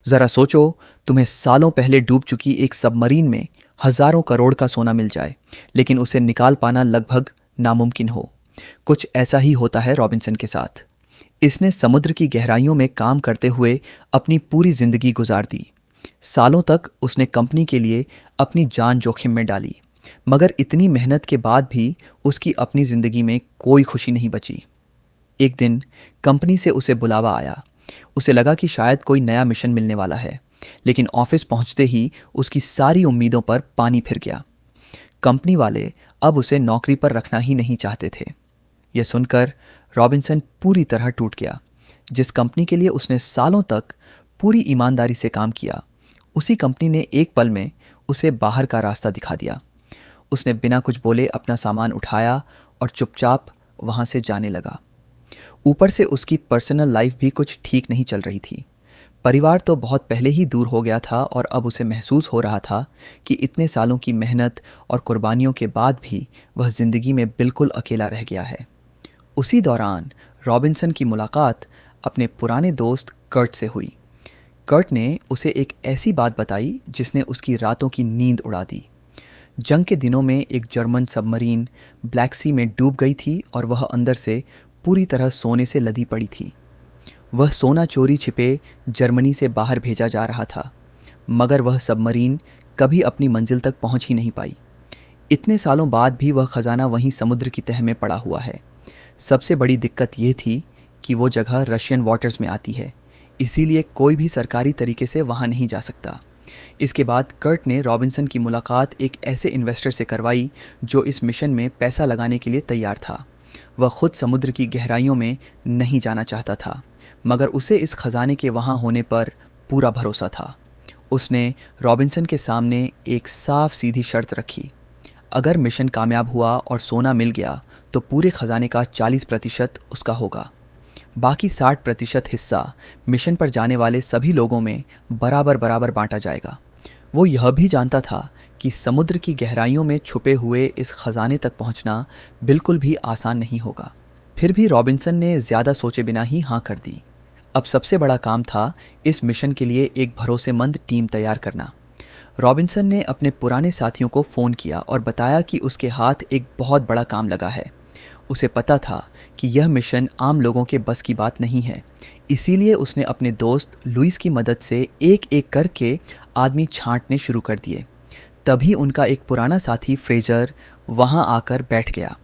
जरा सोचो, तुम्हें सालों पहले डूब चुकी एक सबमरीन में हजारों करोड़ का सोना मिल जाए, लेकिन उसे निकाल पाना लगभग नामुमकिन हो। कुछ ऐसा ही होता है रॉबिन्सन के साथ। इसने समुद्र की गहराइयों में काम करते हुए अपनी पूरी जिंदगी गुजार दी। सालों तक उसने कंपनी के लिए अपनी जान जोखिम में डाली, मगर इतनी मेहनत के बाद भी उसकी अपनी जिंदगी में कोई खुशी नहीं बची। एक दिन कंपनी से उसे बुलावा आया। उसे लगा कि शायद कोई नया मिशन मिलने वाला है, लेकिन ऑफिस पहुंचते ही उसकी सारी उम्मीदों पर पानी फिर गया। कंपनी वाले अब उसे नौकरी पर रखना ही नहीं चाहते थे। यह सुनकर रॉबिन्सन पूरी तरह टूट गया। जिस कंपनी के लिए उसने सालों तक पूरी ईमानदारी से काम किया, उसी कंपनी ने एक पल में उसे बाहर का रास्ता दिखा दिया। उसने बिना कुछ बोले अपना सामान उठाया और चुपचाप वहां से जाने लगा। ऊपर से उसकी पर्सनल लाइफ भी कुछ ठीक नहीं चल रही थी। परिवार तो बहुत पहले ही दूर हो गया था और अब उसे महसूस हो रहा था कि इतने सालों की मेहनत और कुर्बानियों के बाद भी वह ज़िंदगी में बिल्कुल अकेला रह गया है। उसी दौरान रॉबिन्सन की मुलाकात अपने पुराने दोस्त कर्ट से हुई। कर्ट ने उसे एक ऐसी बात बताई जिसने उसकी रातों की नींद उड़ा दी। जंग के दिनों में एक जर्मन सबमरीन ब्लैक सी में डूब गई थी और वह अंदर से पूरी तरह सोने से लदी पड़ी थी। वह सोना चोरी छिपे जर्मनी से बाहर भेजा जा रहा था, मगर वह सबमरीन कभी अपनी मंजिल तक पहुंच ही नहीं पाई। इतने सालों बाद भी वह खजाना वहीं समुद्र की तह में पड़ा हुआ है। सबसे बड़ी दिक्कत ये थी कि वो जगह रशियन वाटर्स में आती है, इसीलिए कोई भी सरकारी तरीके से वहाँ नहीं जा सकता। इसके बाद कर्ट ने रॉबिन्सन की मुलाकात एक ऐसे इन्वेस्टर से करवाई जो इस मिशन में पैसा लगाने के लिए तैयार था। वह खुद समुद्र की गहराइयों में नहीं जाना चाहता था, मगर उसे इस खजाने के वहाँ होने पर पूरा भरोसा था। उसने रॉबिन्सन के सामने एक साफ सीधी शर्त रखी। अगर मिशन कामयाब हुआ और सोना मिल गया तो पूरे खजाने का 40% उसका होगा। बाकी 60% हिस्सा मिशन पर जाने वाले सभी लोगों में बराबर बराबर बांटा जाएगा। वो यह भी जानता था कि समुद्र की गहराइयों में छुपे हुए इस खजाने तक पहुंचना बिल्कुल भी आसान नहीं होगा। फिर भी रॉबिन्सन ने ज़्यादा सोचे बिना ही हाँ कर दी। अब सबसे बड़ा काम था इस मिशन के लिए एक भरोसेमंद टीम तैयार करना। रॉबिन्सन ने अपने पुराने साथियों को फ़ोन किया और बताया कि उसके हाथ एक बहुत बड़ा काम लगा है। उसे पता था कि यह मिशन आम लोगों के बस की बात नहीं है, इसीलिए उसने अपने दोस्त लुइस की मदद से एक एक करके आदमी छांटने शुरू कर दिए। तभी उनका एक पुराना साथी फ्रेजर वहां आकर बैठ गया।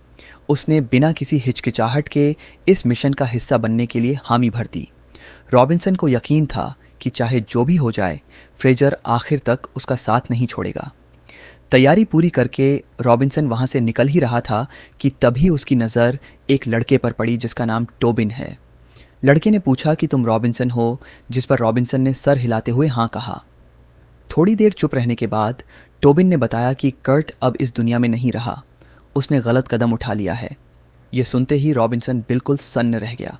उसने बिना किसी हिचकिचाहट के इस मिशन का हिस्सा बनने के लिए हामी भर दी। रॉबिन्सन को यकीन था कि चाहे जो भी हो जाए, फ्रेजर आखिर तक उसका साथ नहीं छोड़ेगा। तैयारी पूरी करके रॉबिन्सन वहाँ से निकल ही रहा था कि तभी उसकी नज़र एक लड़के पर पड़ी जिसका नाम टोबिन है। लड़के ने पूछा कि तुम रॉबिन्सन हो, जिस पर रॉबिन्सन ने सर हिलाते हुए हाँ कहा। थोड़ी देर चुप रहने के बाद टोबिन ने बताया कि कर्ट अब इस दुनिया में नहीं रहा, उसने गलत कदम उठा लिया है। यह सुनते ही रॉबिन्सन बिल्कुल सन्न रह गया।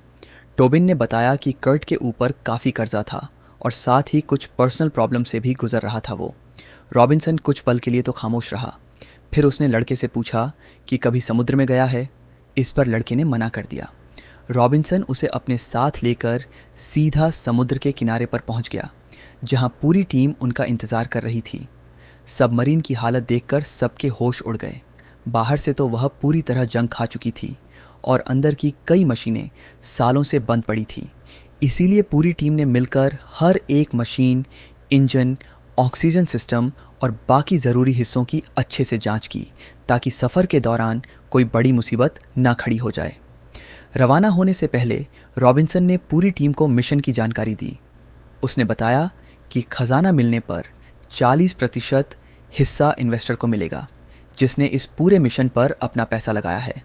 टोबिन ने बताया कि कर्ट के ऊपर काफ़ी कर्जा था और साथ ही कुछ पर्सनल प्रॉब्लम से भी गुजर रहा था वो। रॉबिन्सन कुछ पल के लिए तो खामोश रहा। फिर उसने लड़के से पूछा कि कभी समुद्र में गया है। इस पर लड़के ने मना कर दिया। रॉबिन्सन उसे अपने साथ लेकर सीधा समुद्र के किनारे पर पहुंच गया, जहां पूरी टीम उनका इंतज़ार कर रही थी। सबमरीन की हालत देखकर सबके होश उड़ गए। बाहर से तो वह पूरी तरह जंग खा चुकी थी और अंदर की कई मशीनें सालों से बंद पड़ी थीं। इसीलिए पूरी टीम ने मिलकर हर एक मशीन, इंजन, ऑक्सीजन सिस्टम और बाकी ज़रूरी हिस्सों की अच्छे से जांच की, ताकि सफ़र के दौरान कोई बड़ी मुसीबत ना खड़ी हो जाए। रवाना होने से पहले रॉबिन्सन ने पूरी टीम को मिशन की जानकारी दी। उसने बताया कि खजाना मिलने पर 40% हिस्सा इन्वेस्टर को मिलेगा, जिसने इस पूरे मिशन पर अपना पैसा लगाया है,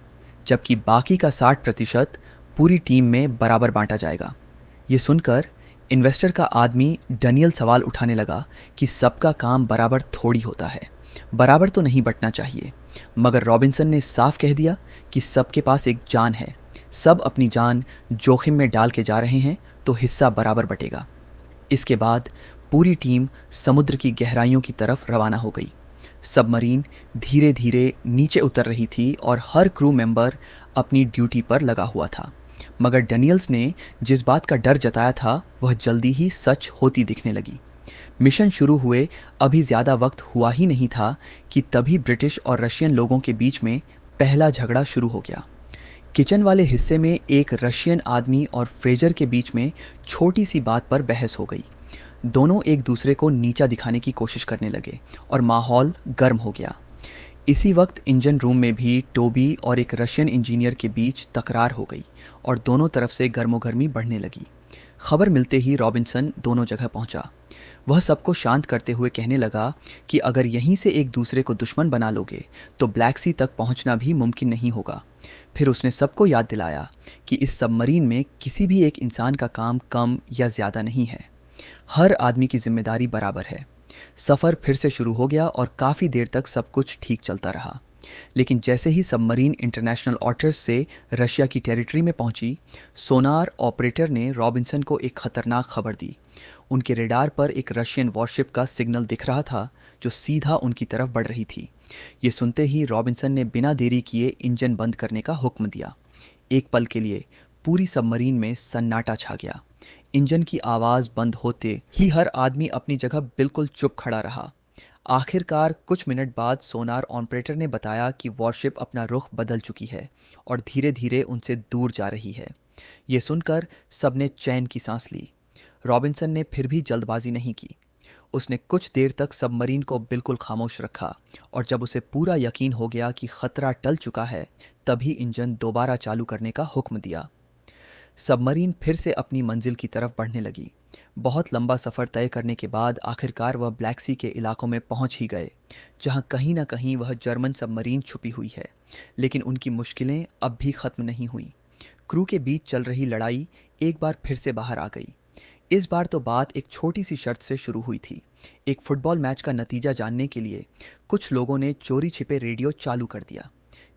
जबकि बाकी का 60% पूरी टीम में बराबर बांटा जाएगा। ये सुनकर इन्वेस्टर का आदमी डैनियल सवाल उठाने लगा कि सबका काम बराबर थोड़ी होता है, बराबर तो नहीं बंटना चाहिए। मगर रॉबिन्सन ने साफ कह दिया कि सबके पास एक जान है, सब अपनी जान जोखिम में डाल के जा रहे हैं, तो हिस्सा बराबर बटेगा। इसके बाद पूरी टीम समुद्र की गहराइयों की तरफ रवाना हो गई। सबमरीन धीरे धीरे नीचे उतर रही थी और हर क्रू मेंबर अपनी ड्यूटी पर लगा हुआ था। मगर डेनियल्स ने जिस बात का डर जताया था वह जल्दी ही सच होती दिखने लगी। मिशन शुरू हुए अभी ज़्यादा वक्त हुआ ही नहीं था कि तभी ब्रिटिश और रशियन लोगों के बीच में पहला झगड़ा शुरू हो गया। किचन वाले हिस्से में एक रशियन आदमी और फ्रेजर के बीच में छोटी सी बात पर बहस हो गई। दोनों एक दूसरे को नीचा दिखाने की कोशिश करने लगे और माहौल गर्म हो गया। इसी वक्त इंजन रूम में भी टोबी और एक रशियन इंजीनियर के बीच तकरार हो गई और दोनों तरफ से गर्मोगर्मी बढ़ने लगी। खबर मिलते ही रॉबिन्सन दोनों जगह पहुंचा। वह सबको शांत करते हुए कहने लगा कि अगर यहीं से एक दूसरे को दुश्मन बना लोगे तो ब्लैक सी तक पहुंचना भी मुमकिन नहीं होगा। फिर उसने सबको याद दिलाया कि इस सबमरीन में किसी भी एक इंसान का काम कम या ज़्यादा नहीं है। हर आदमी की जिम्मेदारी बराबर है। सफ़र फिर से शुरू हो गया और काफ़ी देर तक सब कुछ ठीक चलता रहा। लेकिन जैसे ही सबमरीन इंटरनेशनल वाटर्स से रशिया की टेरिटरी में पहुंची, सोनार ऑपरेटर ने रॉबिन्सन को एक खतरनाक खबर दी। उनके रेडार पर एक रशियन वॉरशिप का सिग्नल दिख रहा था जो सीधा उनकी तरफ बढ़ रही थी। ये सुनते ही रॉबिन्सन ने बिना देरी किए इंजन बंद करने का हुक्म दिया। एक पल के लिए पूरी सबमरीन में सन्नाटा छा गया। इंजन की आवाज़ बंद होते ही हर आदमी अपनी जगह बिल्कुल चुप खड़ा रहा। आखिरकार कुछ मिनट बाद सोनार ऑपरेटर ने बताया कि वॉरशिप अपना रुख बदल चुकी है और धीरे धीरे उनसे दूर जा रही है। ये सुनकर सबने चैन की सांस ली। रॉबिन्सन ने फिर भी जल्दबाजी नहीं की। उसने कुछ देर तक सबमरीन को बिल्कुल खामोश रखा और जब उसे पूरा यकीन हो गया कि खतरा टल चुका है, तभी इंजन दोबारा चालू करने का हुक्म दिया। सबमरीन फिर से अपनी मंजिल की तरफ बढ़ने लगी। बहुत लंबा सफ़र तय करने के बाद आखिरकार वह ब्लैक सी के इलाकों में पहुंच ही गए, जहां कहीं ना कहीं वह जर्मन सबमरीन छुपी हुई है। लेकिन उनकी मुश्किलें अब भी ख़त्म नहीं हुईं। क्रू के बीच चल रही लड़ाई एक बार फिर से बाहर आ गई। इस बार तो बात एक छोटी सी शर्त से शुरू हुई थी। एक फुटबॉल मैच का नतीजा जानने के लिए कुछ लोगों ने चोरी छिपे रेडियो चालू कर दिया।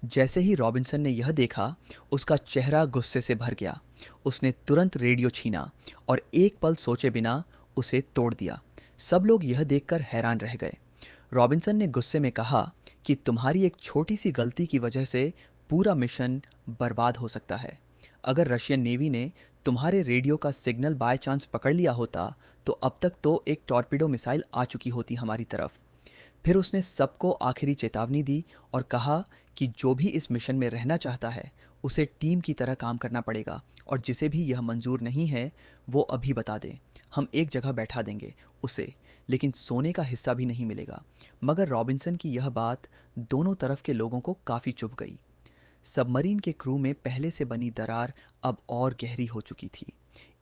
जैसे ही रॉबिन्सन ने यह देखा, उसका चेहरा गुस्से से भर गया। उसने तुरंत रेडियो छीना और एक पल सोचे बिना उसे तोड़ दिया। सब लोग यह देखकर हैरान रह गए। रॉबिन्सन ने गुस्से में कहा कि तुम्हारी एक छोटी सी गलती की वजह से पूरा मिशन बर्बाद हो सकता है। अगर रशियन नेवी ने तुम्हारे रेडियो का सिग्नल बाय चांस पकड़ लिया होता तो अब तक तो एक टॉर्पीडो मिसाइल आ चुकी होती हमारी तरफ। फिर उसने सबको आखिरी चेतावनी दी और कहा कि जो भी इस मिशन में रहना चाहता है उसे टीम की तरह काम करना पड़ेगा और जिसे भी यह मंजूर नहीं है वो अभी बता दे। हम एक जगह बैठा देंगे उसे, लेकिन सोने का हिस्सा भी नहीं मिलेगा। मगर रॉबिन्सन की यह बात दोनों तरफ के लोगों को काफ़ी चुभ गई। सबमरीन के क्रू में पहले से बनी दरार अब और गहरी हो चुकी थी।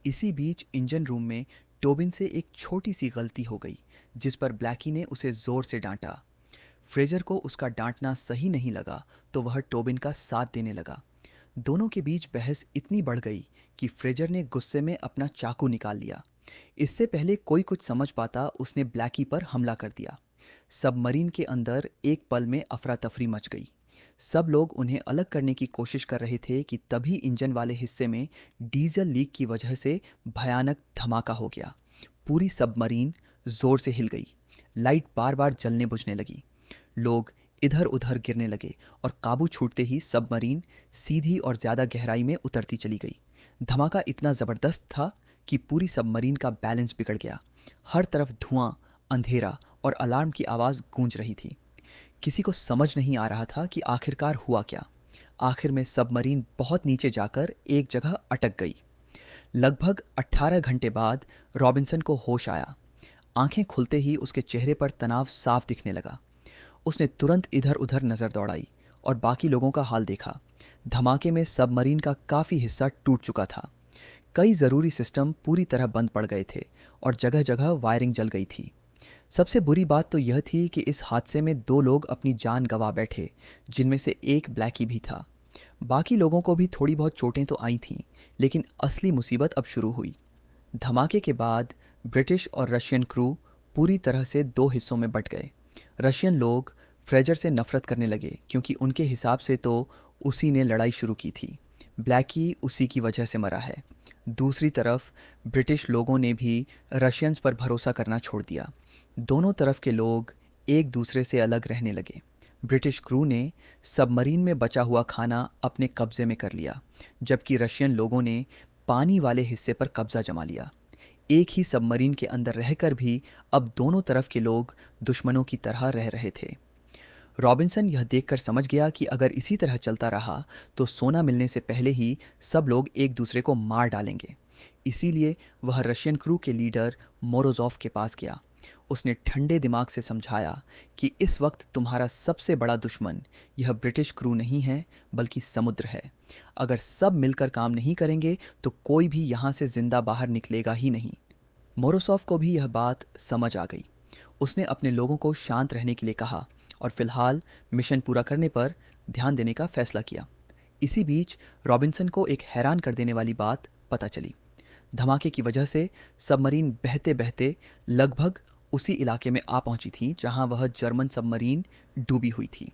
इसी बीच इंजन रूम में टोबिन से एक छोटी सी गलती हो गई जिस पर ब्लैकी ने उसे ज़ोर से डांटा। फ्रेजर को उसका डांटना सही नहीं लगा तो वह टोबिन का साथ देने लगा। दोनों के बीच बहस इतनी बढ़ गई कि फ्रेजर ने गुस्से में अपना चाकू निकाल लिया। इससे पहले कोई कुछ समझ पाता उसने ब्लैकी पर हमला कर दिया। सबमरीन के अंदर एक पल में अफरा तफरी मच गई। सब लोग उन्हें अलग करने की कोशिश कर रहे थे कि तभी इंजन वाले हिस्से में डीजल लीक की वजह से भयानक धमाका हो गया। पूरी सबमरीन जोर से हिल गई। लाइट बार बार जलने बुझने लगी। लोग इधर उधर गिरने लगे और काबू छूटते ही सबमरीन सीधी और ज़्यादा गहराई में उतरती चली गई। धमाका इतना ज़बरदस्त था कि पूरी सबमरीन का बैलेंस बिगड़ गया। हर तरफ धुआं, अंधेरा और अलार्म की आवाज़ गूंज रही थी। किसी को समझ नहीं आ रहा था कि आखिरकार हुआ क्या। आखिर में सबमरीन बहुत नीचे जाकर एक जगह अटक गई। लगभग 18 घंटे बाद रॉबिन्सन को होश आया। आंखें खुलते ही उसके चेहरे पर तनाव साफ दिखने लगा। उसने तुरंत इधर उधर नज़र दौड़ाई और बाकी लोगों का हाल देखा। धमाके में सबमरीन का काफ़ी हिस्सा टूट चुका था। कई ज़रूरी सिस्टम पूरी तरह बंद पड़ गए थे और जगह जगह वायरिंग जल गई थी। सबसे बुरी बात तो यह थी कि इस हादसे में 2 लोग अपनी जान गंवा बैठे, जिनमें से एक ब्लैकी भी था। बाकी लोगों को भी थोड़ी बहुत चोटें तो आई थीं, लेकिन असली मुसीबत अब शुरू हुई। धमाके के बाद ब्रिटिश और रशियन क्रू पूरी तरह से 2 हिस्सों में बंट गए। रशियन लोग फ्रेजर से नफरत करने लगे क्योंकि उनके हिसाब से तो उसी ने लड़ाई शुरू की थी। ब्लैकी उसी की वजह से मरा है। दूसरी तरफ ब्रिटिश लोगों ने भी रशियंस पर भरोसा करना छोड़ दिया। दोनों तरफ के लोग एक दूसरे से अलग रहने लगे। ब्रिटिश क्रू ने सबमरीन में बचा हुआ खाना अपने कब्जे में कर लिया, जबकि रशियन लोगों ने पानी वाले हिस्से पर कब्जा जमा लिया। एक ही सबमरीन के अंदर रहकर भी अब दोनों तरफ के लोग दुश्मनों की तरह रह रहे थे। रॉबिन्सन यह देखकर समझ गया कि अगर इसी तरह चलता रहा तो सोना मिलने से पहले ही सब लोग एक दूसरे को मार डालेंगे। इसीलिए वह रशियन क्रू के लीडर मोरोजोव के पास गया। उसने ठंडे दिमाग से समझाया कि इस वक्त तुम्हारा सबसे बड़ा दुश्मन यह ब्रिटिश क्रू नहीं है, बल्कि समुद्र है। अगर सब मिलकर काम नहीं करेंगे तो कोई भी यहाँ से जिंदा बाहर निकलेगा ही नहीं। मोरोसोव को भी यह बात समझ आ गई। उसने अपने लोगों को शांत रहने के लिए कहा और फिलहाल मिशन पूरा करने पर ध्यान देने का फैसला किया। इसी बीच रॉबिन्सन को एक हैरान कर देने वाली बात पता चली। धमाके की वजह से सबमरीन बहते बहते लगभग उसी इलाके में आ पहुंची थी जहां वह जर्मन सबमरीन डूबी हुई थी।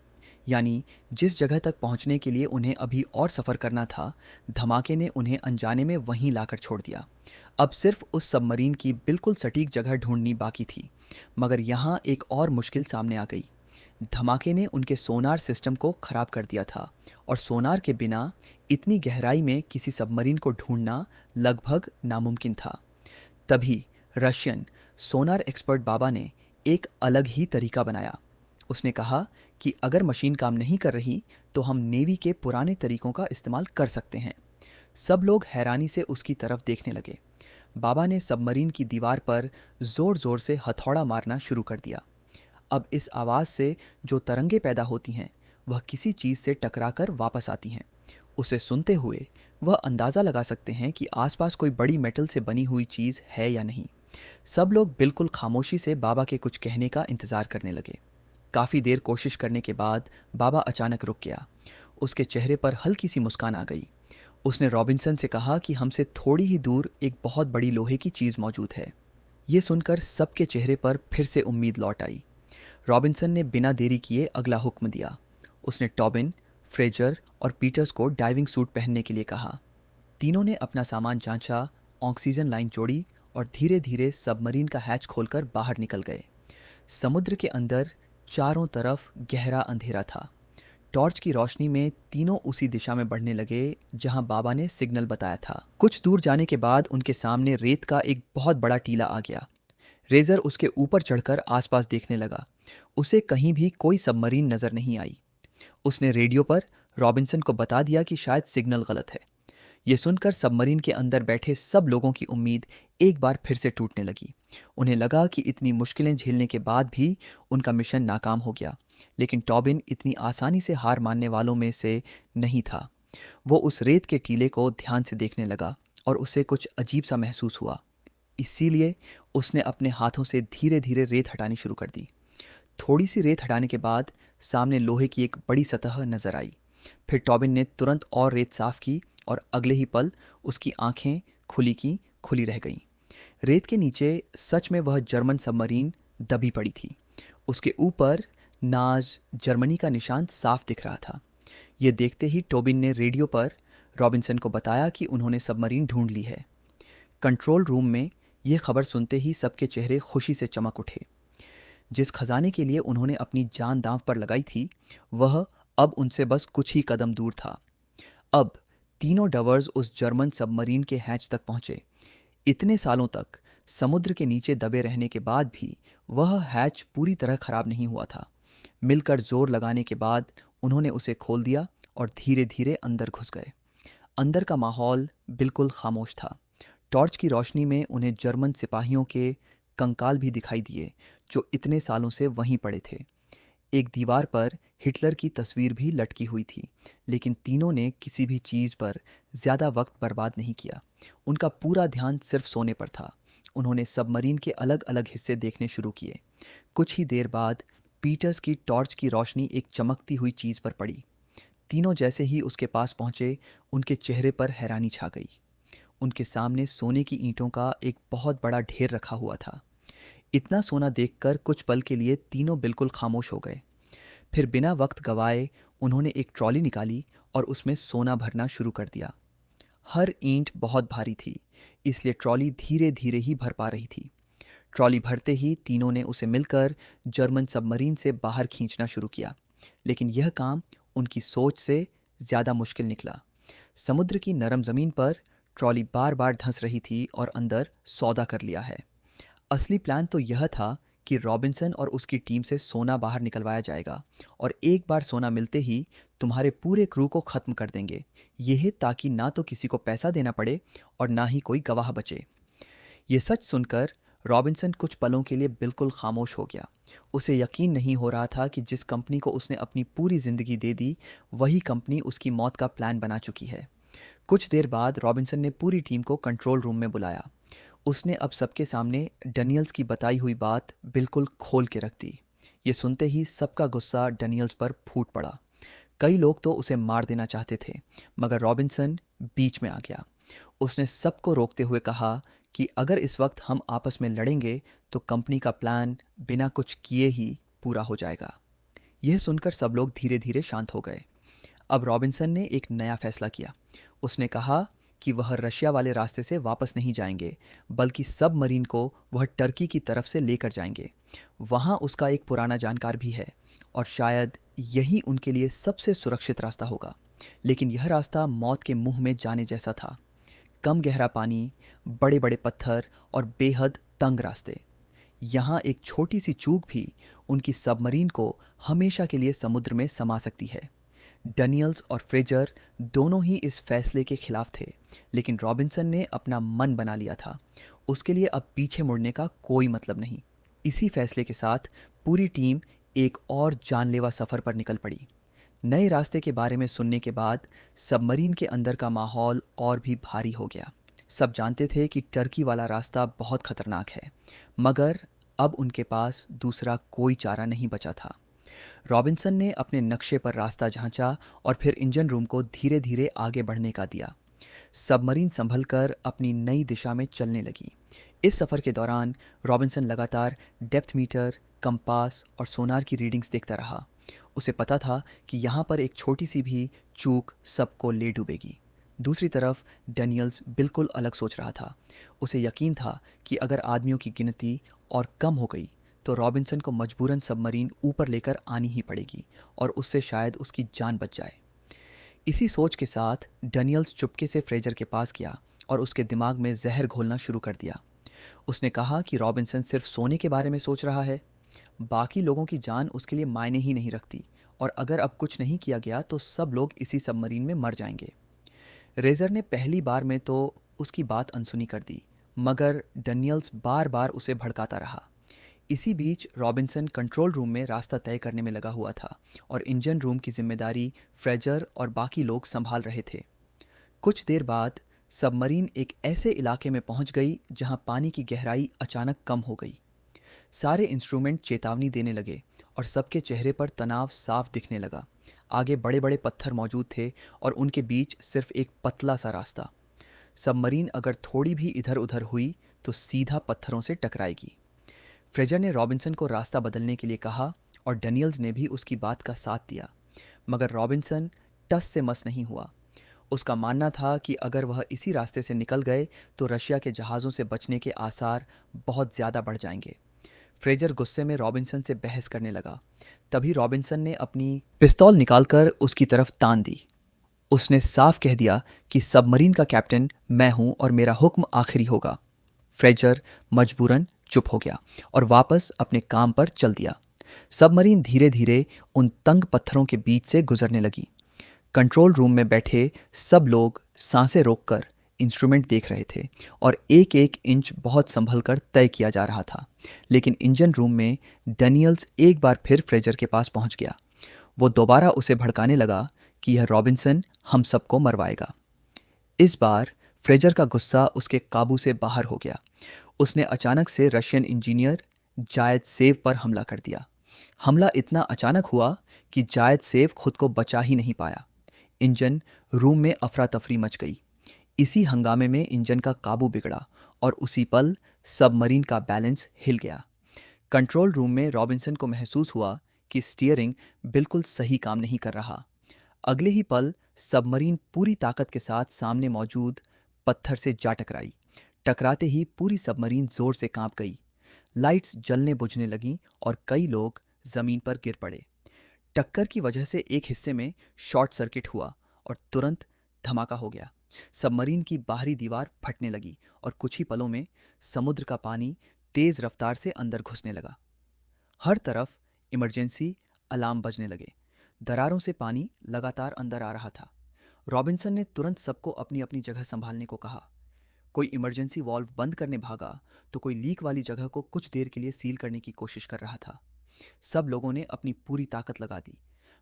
यानी जिस जगह तक पहुंचने के लिए उन्हें अभी और सफ़र करना था, धमाके ने उन्हें अनजाने में वहीं लाकर छोड़ दिया। अब सिर्फ उस सबमरीन की बिल्कुल सटीक जगह ढूंढनी बाकी थी। मगर यहाँ एक और मुश्किल सामने आ गई। धमाके ने उनके सोनार सिस्टम को खराब कर दिया था और सोनार के बिना इतनी गहराई में किसी सबमरीन को ढूंढना लगभग नामुमकिन था। तभी रशियन सोनार एक्सपर्ट बाबा ने एक अलग ही तरीका बनाया। उसने कहा कि अगर मशीन काम नहीं कर रही तो हम नेवी के पुराने तरीकों का इस्तेमाल कर सकते हैं। सब लोग हैरानी से उसकी तरफ देखने लगे। बाबा ने सबमरीन की दीवार पर ज़ोर ज़ोर से हथौड़ा मारना शुरू कर दिया। अब इस आवाज़ से जो तरंगे पैदा होती हैं वह किसी चीज़ से टकराकर वापस आती हैं। उसे सुनते हुए वह अंदाज़ा लगा सकते हैं कि आसपास कोई बड़ी मेटल से बनी हुई चीज़ है या नहीं। सब लोग बिल्कुल खामोशी से बाबा के कुछ कहने का इंतज़ार करने लगे। काफ़ी देर कोशिश करने के बाद बाबा अचानक रुक गया। उसके चेहरे पर हल्की सी मुस्कान आ गई। उसने रॉबिन्सन से कहा कि हमसे थोड़ी ही दूर एक बहुत बड़ी लोहे की चीज़ मौजूद है। ये सुनकर सबके चेहरे पर फिर से उम्मीद लौट आई। रॉबिन्सन ने बिना देरी किए अगला हुक्म दिया। उसने टॉबिन, फ्रेजर और पीटर्स को डाइविंग सूट पहनने के लिए कहा। तीनों ने अपना सामान जांचा, ऑक्सीजन लाइन जोड़ी और धीरे धीरे सबमरीन का हैच खोलकर बाहर निकल गए। समुद्र के अंदर चारों तरफ गहरा अंधेरा था। टॉर्च की रोशनी में तीनों उसी दिशा में बढ़ने लगे जहां बाबा ने सिग्नल बताया था। कुछ दूर जाने के बाद उनके सामने रेत का एक बहुत बड़ा टीला आ गया। रेजर उसके ऊपर चढ़कर आसपास देखने लगा। उसे कहीं भी कोई सबमरीन नजर नहीं आई। उसने रेडियो पर रॉबिन्सन को बता दिया कि शायद सिग्नल गलत है। ये सुनकर सबमरीन के अंदर बैठे सब लोगों की उम्मीद एक बार फिर से टूटने लगी। उन्हें लगा कि इतनी मुश्किलें झेलने के बाद भी उनका मिशन नाकाम हो गया। लेकिन टॉबिन इतनी आसानी से हार मानने वालों में से नहीं था। वो उस रेत के टीले को ध्यान से देखने लगा और उसे कुछ अजीब सा महसूस हुआ। इसीलिए उसने अपने हाथों से धीरे धीरे रेत हटानी शुरू कर दी। थोड़ी सी रेत हटाने के बाद सामने लोहे की एक बड़ी सतह नजर आई। फिर टॉबिन ने तुरंत और रेत साफ की और अगले ही पल उसकी आंखें खुली की खुली रह गईं। रेत के नीचे सच में वह जर्मन सबमरीन दबी पड़ी थी। उसके ऊपर नाज जर्मनी का निशान साफ दिख रहा था। ये देखते ही टोबिन ने रेडियो पर रॉबिन्सन को बताया कि उन्होंने सबमरीन ढूंढ ली है। कंट्रोल रूम में यह खबर सुनते ही सबके चेहरे खुशी से चमक उठे। जिस खजाने के लिए उन्होंने अपनी जान दांव पर लगाई थी वह अब उनसे बस कुछ ही कदम दूर था। अब तीनों डवर्स उस जर्मन सबमरीन के हैच तक पहुंचे। इतने सालों तक समुद्र के नीचे दबे रहने के बाद भी वह हैच पूरी तरह खराब नहीं हुआ था। मिलकर जोर लगाने के बाद उन्होंने उसे खोल दिया और धीरे धीरे अंदर घुस गए। अंदर का माहौल बिल्कुल खामोश था। टॉर्च की रोशनी में उन्हें जर्मन सिपाहियों के कंकाल भी दिखाई दिए जो इतने सालों से वहीं पड़े थे। एक दीवार पर हिटलर की तस्वीर भी लटकी हुई थी, लेकिन तीनों ने किसी भी चीज़ पर ज़्यादा वक्त बर्बाद नहीं किया। उनका पूरा ध्यान सिर्फ सोने पर था। उन्होंने सबमरीन के अलग अलग हिस्से देखने शुरू किए। कुछ ही देर बाद पीटर्स की टॉर्च की रोशनी एक चमकती हुई चीज़ पर पड़ी। तीनों जैसे ही उसके पास पहुंचे उनके चेहरे पर हैरानी छा गई। उनके सामने सोने की ईंटों का एक बहुत बड़ा ढेर रखा हुआ था। इतना सोना देखकर कुछ पल के लिए तीनों बिल्कुल खामोश हो गए। फिर बिना वक्त गवाए उन्होंने एक ट्रॉली निकाली और उसमें सोना भरना शुरू कर दिया। हर ईंट बहुत भारी थी, इसलिए ट्रॉली धीरे धीरे ही भर पा रही थी। ट्रॉली भरते ही तीनों ने उसे मिलकर जर्मन सबमरीन से बाहर खींचना शुरू किया। लेकिन यह काम उनकी सोच से ज़्यादा मुश्किल निकला। समुद्र की नरम ज़मीन पर ट्रॉली बार बार धंस रही थी और अंदर सौदा कर लिया है। असली प्लान तो यह था कि रॉबिन्सन और उसकी टीम से सोना बाहर निकलवाया जाएगा और एक बार सोना मिलते ही तुम्हारे पूरे क्रू को ख़त्म कर देंगे। यह ताकि ना तो किसी को पैसा देना पड़े और ना ही कोई गवाह बचे। ये सच सुनकर रॉबिन्सन कुछ पलों के लिए बिल्कुल खामोश हो गया। उसे यकीन नहीं हो रहा था कि जिस कंपनी को उसने अपनी पूरी ज़िंदगी दे दी, वही कंपनी उसकी मौत का प्लान बना चुकी है। कुछ देर बाद रॉबिन्सन ने पूरी टीम को कंट्रोल रूम में बुलाया। उसने अब सबके सामने डैनियल्स की बताई हुई बात बिल्कुल खोल के रख दी। ये सुनते ही सबका गुस्सा डैनियल्स पर फूट पड़ा। कई लोग तो उसे मार देना चाहते थे, मगर रॉबिन्सन बीच में आ गया। उसने सबको रोकते हुए कहा कि अगर इस वक्त हम आपस में लड़ेंगे तो कंपनी का प्लान बिना कुछ किए ही पूरा हो जाएगा। यह सुनकर सब लोग धीरे धीरे शांत हो गए। अब रॉबिन्सन ने एक नया फैसला किया। उसने कहा कि वह रशिया वाले रास्ते से वापस नहीं जाएंगे, बल्कि सबमरीन को वह टर्की की तरफ से लेकर जाएंगे। वहाँ उसका एक पुराना जानकार भी है और शायद यही उनके लिए सबसे सुरक्षित रास्ता होगा। लेकिन यह रास्ता मौत के मुंह में जाने जैसा था। कम गहरा पानी, बड़े बड़े पत्थर और बेहद तंग रास्ते। यहाँ एक छोटी सी चूक भी उनकी सबमरीन को हमेशा के लिए समुद्र में समा सकती है। डैनियल्स और फ्रेजर दोनों ही इस फैसले के खिलाफ थे, लेकिन रॉबिन्सन ने अपना मन बना लिया था। उसके लिए अब पीछे मुड़ने का कोई मतलब नहीं। इसी फैसले के साथ पूरी टीम एक और जानलेवा सफ़र पर निकल पड़ी। नए रास्ते के बारे में सुनने के बाद सबमरीन के अंदर का माहौल और भी भारी हो गया। सब जानते थे कि टर्की वाला रास्ता बहुत खतरनाक है, मगर अब उनके पास दूसरा कोई चारा नहीं बचा था। रॉबिन्सन ने अपने नक्शे पर रास्ता जांचा और फिर इंजन रूम को धीरे धीरे आगे बढ़ने का दिया। सबमरीन संभलकर अपनी नई दिशा में चलने लगी। इस सफ़र के दौरान रॉबिन्सन लगातार डेप्थ मीटर, कंपास और सोनार की रीडिंग्स देखता रहा। उसे पता था कि यहाँ पर एक छोटी सी भी चूक सबको ले डूबेगी। दूसरी तरफ डैनियल्स बिल्कुल अलग सोच रहा था। उसे यकीन था कि अगर आदमियों की गिनती और कम हो गई तो रॉबिन्सन को मजबूरन सबमरीन ऊपर लेकर आनी ही पड़ेगी और उससे शायद उसकी जान बच जाए। इसी सोच के साथ डैनियल्स चुपके से फ्रेजर के पास गया और उसके दिमाग में जहर घोलना शुरू कर दिया। उसने कहा कि रॉबिन्सन सिर्फ सोने के बारे में सोच रहा है, बाकी लोगों की जान उसके लिए मायने ही नहीं रखती और अगर अब कुछ नहीं किया गया तो सब लोग इसी सबमरीन में मर जाएंगे। रेजर ने पहली बार में तो उसकी बात अनसुनी कर दी, मगर डैनियल्स बार बार उसे भड़काता रहा। इसी बीच रॉबिन्सन कंट्रोल रूम में रास्ता तय करने में लगा हुआ था और इंजन रूम की जिम्मेदारी फ्रेजर और बाकी लोग संभाल रहे थे। कुछ देर बाद सबमरीन एक ऐसे इलाके में पहुंच गई जहां पानी की गहराई अचानक कम हो गई। सारे इंस्ट्रूमेंट चेतावनी देने लगे और सबके चेहरे पर तनाव साफ दिखने लगा। आगे बड़े बड़े पत्थर मौजूद थे और उनके बीच सिर्फ एक पतला सा रास्ता। सबमरीन अगर थोड़ी भी इधर उधर हुई तो सीधा पत्थरों से टकराएगी। फ्रेजर ने रॉबिन्सन को रास्ता बदलने के लिए कहा और डैनियल्स ने भी उसकी बात का साथ दिया, मगर रॉबिन्सन टस से मस नहीं हुआ। उसका मानना था कि अगर वह इसी रास्ते से निकल गए तो रशिया के जहाज़ों से बचने के आसार बहुत ज़्यादा बढ़ जाएंगे। फ्रेजर गुस्से में रॉबिन्सन से बहस करने लगा। तभी रॉबिन्सन ने अपनी पिस्तौल निकालकर उसकी तरफ तान दी। उसने साफ कह दिया कि सबमरीन का कैप्टन मैं हूं और मेरा हुक्म आखिरी होगा। फ्रेजर मजबूरन चुप हो गया और वापस अपने काम पर चल दिया। सबमरीन धीरे धीरे उन तंग पत्थरों के बीच से गुजरने लगी। कंट्रोल रूम में बैठे सब लोग सांसें रोककर इंस्ट्रूमेंट देख रहे थे और एक एक इंच बहुत संभल कर तय किया जा रहा था। लेकिन इंजन रूम में डैनियल्स एक बार फिर फ्रेजर के पास पहुंच गया। वो दोबारा उसे भड़काने लगा कि यह रॉबिन्सन हम सबको मरवाएगा। इस बार फ्रेजर का गुस्सा उसके काबू से बाहर हो गया। उसने अचानक से रशियन इंजीनियर जायद सेव पर हमला कर दिया। हमला इतना अचानक हुआ कि जायद सेव खुद को बचा ही नहीं पाया। इंजन रूम में अफरा तफरी मच गई। इसी हंगामे में इंजन का काबू बिगड़ा और उसी पल सबमरीन का बैलेंस हिल गया। कंट्रोल रूम में रॉबिन्सन को महसूस हुआ कि स्टीयरिंग बिल्कुल सही काम नहीं कर रहा। अगले ही पल सबमरीन पूरी ताकत के साथ सामने मौजूद पत्थर से जा टकराई। टकराते ही पूरी सबमरीन जोर से कांप गई। लाइट्स जलने बुझने लगीं और कई लोग जमीन पर गिर पड़े। टक्कर की वजह से एक हिस्से में शॉर्ट सर्किट हुआ और तुरंत धमाका हो गया। सबमरीन की बाहरी दीवार फटने लगी और कुछ ही पलों में समुद्र का पानी तेज रफ्तार से अंदर घुसने लगा। हर तरफ इमरजेंसी अलार्म बजने लगे। दरारों से पानी लगातार अंदर आ रहा था। रॉबिन्सन ने तुरंत सबको अपनी अपनी जगह संभालने को कहा। कोई इमरजेंसी वाल्व बंद करने भागा तो कोई लीक वाली जगह को कुछ देर के लिए सील करने की कोशिश कर रहा था। सब लोगों ने अपनी पूरी ताकत लगा दी,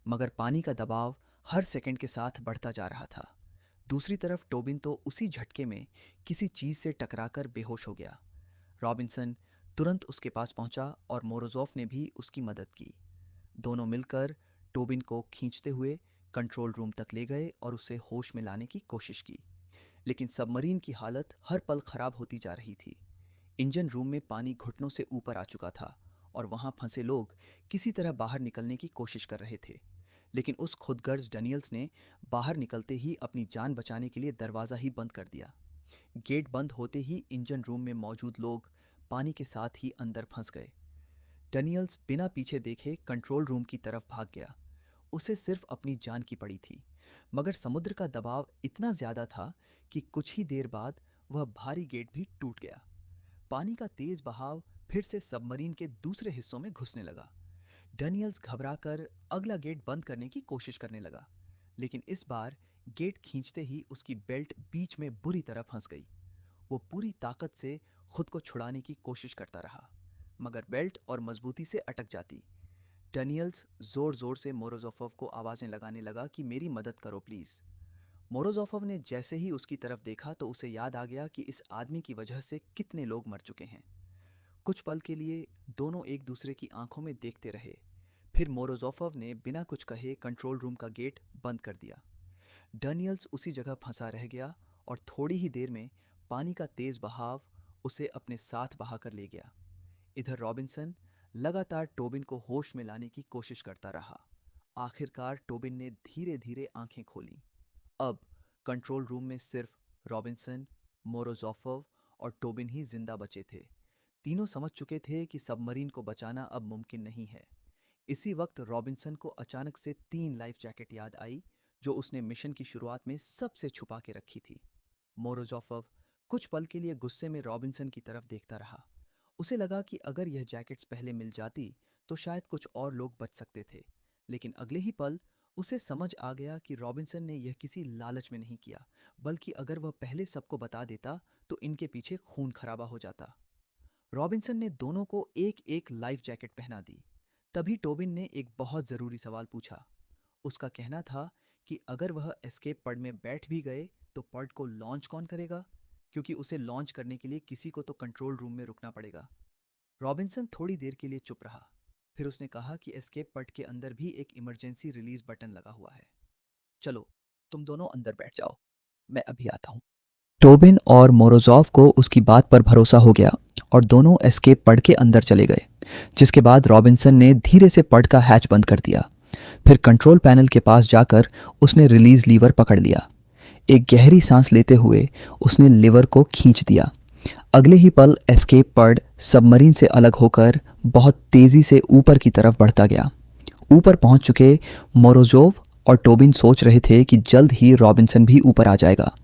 मगर पानी का दबाव हर सेकंड के साथ बढ़ता जा रहा था। दूसरी तरफ टोबिन तो उसी झटके में किसी चीज से टकराकर बेहोश हो गया। रॉबिन्सन तुरंत उसके पास पहुंचा और मोरोजोफ ने भी उसकी मदद की। दोनों मिलकर टोबिन को खींचते हुए कंट्रोल रूम तक ले गए और उसे होश में लाने की कोशिश की। लेकिन सबमरीन की हालत हर पल खराब होती जा रही थी। इंजन रूम में पानी घुटनों से ऊपर आ चुका था और वहां फंसे लोग किसी तरह बाहर निकलने की कोशिश कर रहे थे। लेकिन उस खुदगर्ज डैनियल्स ने बाहर निकलते ही अपनी जान बचाने के लिए दरवाज़ा ही बंद कर दिया। गेट बंद होते ही इंजन रूम में मौजूद लोग पानी के साथ ही अंदर फंस गए। डैनियल्स बिना पीछे देखे कंट्रोल रूम की तरफ भाग गया। उसे सिर्फ अपनी जान की पड़ी थी, मगर समुद्र का दबाव इतना ज्यादा था कि कुछ ही देर बाद वह भारी गेट भी टूट गया। पानी का तेज बहाव फिर से सबमरीन के दूसरे हिस्सों में घुसने लगा। डैनियल्स घबराकर अगला गेट बंद करने की कोशिश करने लगा, लेकिन इस बार गेट खींचते ही उसकी बेल्ट बीच में बुरी तरह फंस गई। वो पूरी ताकत से खुद को छुड़ाने की कोशिश करता रहा, मगर बेल्ट और मजबूती से अटक जाती। डैनियल्स जोर जोर से मोरोजोफोव को आवाजें लगाने लगा कि मेरी मदद करो प्लीज। मोरोजोफोव ने जैसे ही उसकी तरफ देखा तो उसे याद आ गया कि इस आदमी की वजह से कितने लोग मर चुके हैं। कुछ पल के लिए दोनों एक दूसरे की आंखों में देखते रहे। फिर मोरोजोफोव ने बिना कुछ कहे कंट्रोल रूम का गेट बंद कर दिया। डैनियल्स उसी जगह फंसा रह गया और थोड़ी ही देर में पानी का तेज बहाव उसे अपने साथ बहाकर ले गया। इधर रॉबिन्सन लगातार टोबिन को होश में लाने की कोशिश करता रहा। आखिरकार टोबिन ने धीरे धीरे आंखें खोलीं। अब कंट्रोल रूम में सिर्फ रॉबिन्सन, मोरोजोफोव और टोबिन ही जिंदा बचे थे। तीनों समझ चुके थे कि सबमरीन को बचाना अब मुमकिन नहीं है। इसी वक्त रॉबिन्सन को अचानक से 3 लाइफ जैकेट याद आई जो उसने मिशन की शुरुआत में सबसे छुपा के रखी थी। मोरोजोफोव कुछ पल के लिए गुस्से में रॉबिन्सन की तरफ देखता रहा। उसे लगा कि अगर यह जैकेट्स पहले मिल जाती तो शायद कुछ और लोग बच सकते थे। लेकिन अगले ही पल उसे समझ आ गया कि रॉबिन्सन ने यह किसी लालच में नहीं किया, बल्कि अगर वह पहले सबको बता देता तो इनके पीछे खून खराबा हो जाता। रॉबिन्सन ने दोनों को एक एक लाइफ जैकेट पहना दी। तभी टोबिन ने एक बहुत ज़रूरी सवाल पूछा। उसका कहना था कि अगर वह एस्केप पड में बैठ भी गए तो पड को लॉन्च कौन करेगा, क्योंकि उसे लॉन्च करने के लिए किसी को तो कंट्रोल रूम में रुकना पड़ेगा। रॉबिन्सन थोड़ी देर के लिए चुप रहा। फिर उसने कहा कि एस्केप पड के अंदर भी एक इमरजेंसी रिलीज बटन लगा हुआ है। चलो तुम दोनों अंदर बैठ जाओ, मैं अभी आता हूँ। टोबिन और मोरोजोव को उसकी बात पर भरोसा हो गया और दोनों एस्केप पड के अंदर चले गए, जिसके बाद रॉबिन्सन ने धीरे से पड का हैच बंद कर दिया। फिर कंट्रोल पैनल के पास जाकर उसने रिलीज लीवर पकड़ लिया। एक गहरी सांस लेते हुए उसने लीवर को खींच दिया। अगले ही पल एस्केप पड सबमरीन से अलग होकर बहुत तेजी से ऊपर की तरफ बढ़ता गया। ऊपर पहुंच चुके मोरोजोव और टोबिन सोच रहे थे कि जल्द ही रॉबिन्सन भी ऊपर आ जाएगा,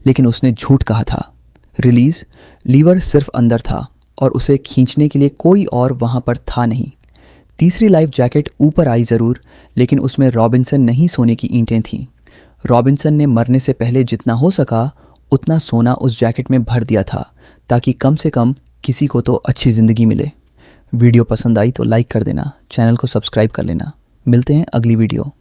लेकिन उसने झूठ कहा था। रिलीज लीवर सिर्फ अंदर था और उसे खींचने के लिए कोई और वहां पर था नहीं। तीसरी लाइफ जैकेट ऊपर आई जरूर, लेकिन उसमें रॉबिन्सन नहीं सोने की ईंटें थीं। रॉबिन्सन ने मरने से पहले जितना हो सका उतना सोना उस जैकेट में भर दिया था, ताकि कम से कम किसी को तो अच्छी ज़िंदगी मिले। वीडियो पसंद आई तो लाइक कर देना, चैनल को सब्सक्राइब कर लेना। मिलते हैं अगली वीडियो।